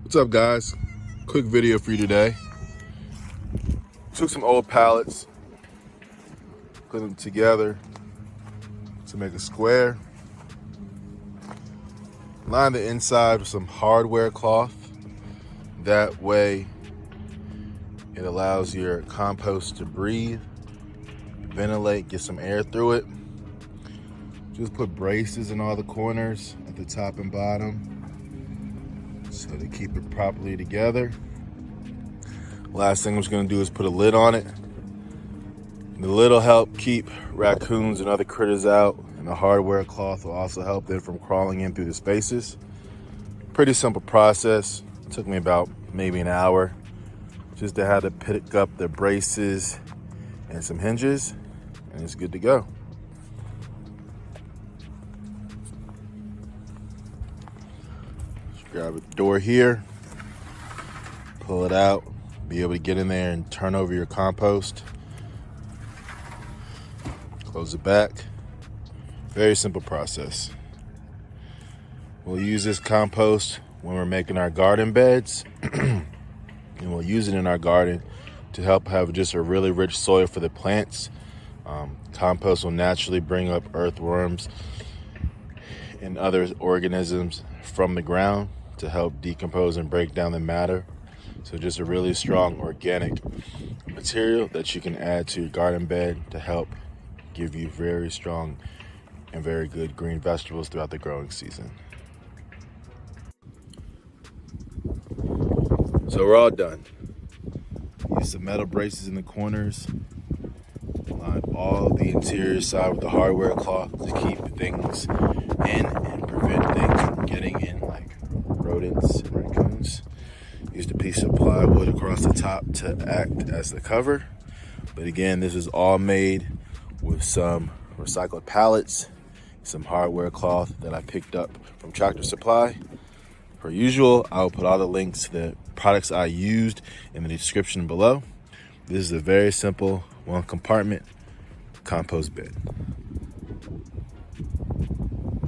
What's up, guys? Quick video for you today. Took some old pallets, put them together to make a square. Line the inside with some hardware cloth. That way it allows your compost to breathe, ventilate, get some air through it. Just put braces in all the corners at the top and bottom so to keep it properly together. Last thing I'm just gonna do is put a lid on it. The lid will help keep raccoons and other critters out, and the hardware cloth will also help them from crawling in through the spaces. Pretty simple process. It took me about maybe an hour just to have to pick up the braces and some hinges, and it's good to go. Just grab a door here, pull it out, be able to get in there and turn over your compost. Close it back. Very simple process. We'll use this compost when we're making our garden beds, and we'll use it in our garden to help have just a really rich soil for the plants. Compost will naturally bring up earthworms and other organisms from the ground to help decompose and break down the matter. So just a really strong organic material that you can add to your garden bed to help give you very strong and very good green vegetables throughout the growing season. So we're all done. Use some metal braces in the corners. Line all the interior side with the hardware cloth to keep things in and prevent things from getting in, like rodents and raccoons. Used a piece of plywood across the top to act as the cover. But again, this is all made with some recycled pallets, some hardware cloth that I picked up from Tractor Supply. Per usual, I'll put all the links to the products I used in the description below. This is a very simple one compartment compost bin.